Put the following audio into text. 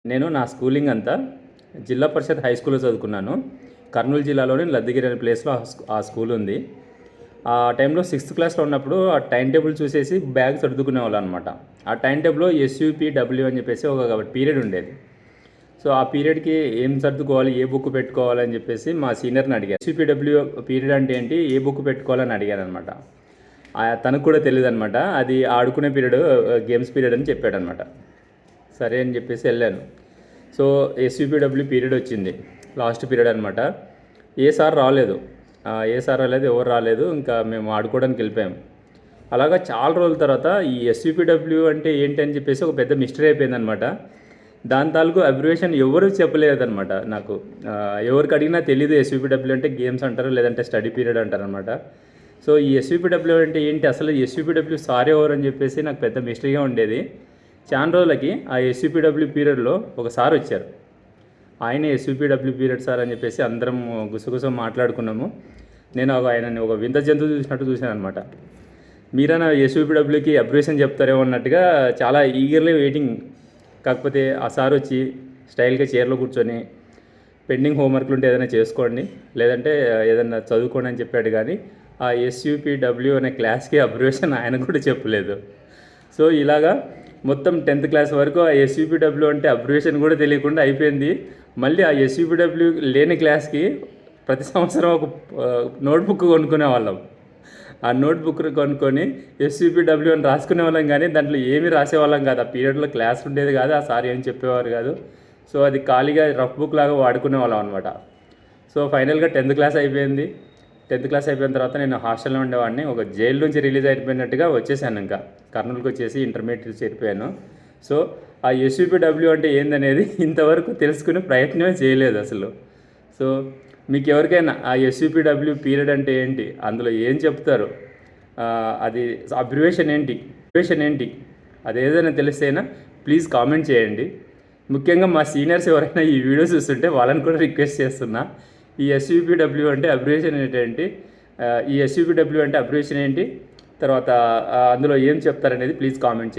నేను నా స్కూలింగ్ అంతా జిల్లా పరిషత్ హై స్కూల్‌లో చదువుకున్నాను. కర్నూలు జిల్లాలోని లద్దిగిరి అనే ప్లేస్‌లో ఆ స్కూల్ ఉంది. ఆ టైంలో సిక్స్త్ క్లాస్‌లో ఉన్నప్పుడు ఆ టైమ్ టేబుల్ చూసేసి బ్యాగ్ సర్దుకునేవాళ్ళం అనమాట. ఆ టైమ్ టేబుల్‌లో ఎస్‌యూపీడబ్ల్యూ అని చెప్పేసి ఒక పీరియడ్ ఉండేది. సో, ఆ పీరియడ్‌కి ఏం సర్దుకోవాలి, ఏ బుక్ పెట్టుకోవాలని చెప్పేసి మా సీనియర్‌ని అడిగాను. ఎస్‌యూపీడబ్ల్యూ పీరియడ్ అంటే ఏంటి, ఏ బుక్ పెట్టుకోవాలని అడిగాననమాట. తనకు కూడా తెలీదనమాట. అది ఆడుకునే పీరియడ్, గేమ్స్ పీరియడ్ అని చెప్పాడనమాట. సరే అని చెప్పేసి వెళ్ళాను. సో, ఎస్‌యూపీడబ్ల్యూ పీరియడ్ వచ్చింది. లాస్ట్ పీరియడ్ అనమాట. ఏ సార్ రాలేదు. ఏ సార్ రాలేదు, ఎవరు రాలేదు. ఇంకా మేము ఆడుకోవడానికి వెళ్ళిపోయాం. అలాగా చాలా రోజుల తర్వాత ఈ ఎస్‌యూపీడబ్ల్యూ అంటే ఏంటి అని చెప్పేసి ఒక పెద్ద మిస్టరీ అయిపోయిందనమాట. దాని తాలూకు అబ్రివేషన్ ఎవరు చెప్పలేదనమాట నాకు. ఎవరికి అడిగినా తెలీదు. ఎస్‌యూపీడబ్ల్యూ అంటే గేమ్స్ అంటారు, లేదంటే స్టడీ పీరియడ్ అంటారనమాట. సో, ఈ ఎస్‌యూపీడబ్ల్యూ అంటే ఏంటి, అసలు ఎస్‌యూపీడబ్ల్యూ సార్ ఎవరు అని చెప్పేసి నాకు పెద్ద మిస్టరీగా ఉండేది. చాలా రోజులకి ఆ ఎస్‌యూపీడబ్ల్యూ పీరియడ్‌లో ఒక సార్ వచ్చారు. ఆయనే ఎస్‌యూపీడబ్ల్యూ పీరియడ్ సార్ అని చెప్పేసి అందరం గుసగుస మాట్లాడుకున్నాము. నేను ఆయనని ఒక వింత జంతువు చూసినట్టు చూశాననమాట. మీరైనా ఎస్‌యూపీడబ్ల్యూకి అబ్రివేషన్ చెప్తారేమో అన్నట్టుగా చాలా ఈగర్లీ వెయిటింగ్. కాకపోతే ఆ సార్ వచ్చి స్టైల్‌గా చైర్‌లో కూర్చొని పెండింగ్ హోంవర్క్లు ఉంటే ఏదైనా చేసుకోండి, లేదంటే ఏదన్నా చదువుకోండి అని చెప్పాడు. కానీ ఆ ఎస్‌యూపీడబ్ల్యూ అనే క్లాస్‌కి అబ్రివేషన్ ఆయన కూడా చెప్పలేదు. సో, ఇలాగా మొత్తం 10th క్లాస్ వరకు ఆ ఎస్‌యూపీడబ్ల్యూ అంటే అబ్రివేషన్ కూడా తెలియకుండా అయిపోయింది. మళ్ళీ ఆ ఎస్‌యూపీడబ్ల్యూ లేని క్లాస్‌కి ప్రతి సంవత్సరం ఒక నోట్‌బుక్ కొనుక్కునేవాళ్ళం. ఆ నోట్‌బుక్ కొనుక్కొని ఎస్‌యూపీడబ్ల్యూ అని రాసుకునేవాళ్ళం, కానీ దాంట్లో ఏమీ రాసేవాళ్ళం కాదు. ఆ పీరియడ్‌లో క్లాస్ ఉండేది కాదు. ఆ సార్ ఏం చెప్పేవారు కాదు. సో, అది ఖాళీగా రఫ్ బుక్ లాగా వాడుకునేవాళ్ళం అనమాట. సో, ఫైనల్‌గా 10th క్లాస్ అయిపోయింది. 10th క్లాస్ అయిపోయిన తర్వాత నేను హాస్టల్‌లో ఉండేవాడిని. ఒక జైలు నుంచి రిలీజ్ అయిపోయినట్టుగా వచ్చేసాను ఇంకా. కర్నూలుకి వచ్చేసి ఇంటర్మీడియట్ చేరిపోయాను. సో, ఆ ఎస్‌యూపీడబ్ల్యూ అంటే ఏందనేది ఇంతవరకు తెలుసుకునే ప్రయత్నమే చేయలేదు అసలు. సో, మీకు ఎవరికైనా ఆ ఎస్‌యూపీడబ్ల్యూ పీరియడ్ అంటే ఏంటి, అందులో ఏం చెప్తారు, అది అబ్రివేషన్ ఏంటి అదేదైనా తెలిస్తేనా ప్లీజ్ కామెంట్ చేయండి. ముఖ్యంగా మా సీనియర్స్ ఎవరైనా ఈ వీడియో చూస్తుంటే వాళ్ళని కూడా రిక్వెస్ట్ చేస్తున్నా. ఈ ఎస్‌యూపీడబ్ల్యూ అంటే అబ్రివేషన్ ఏంటి, ఈ ఎస్‌యూపీడబ్ల్యూ అంటే అబ్రివేషన్ ఏంటి, తర్వాత అందులో ఏం చెప్తారనేది ప్లీజ్ కామెంట్ చేయండి.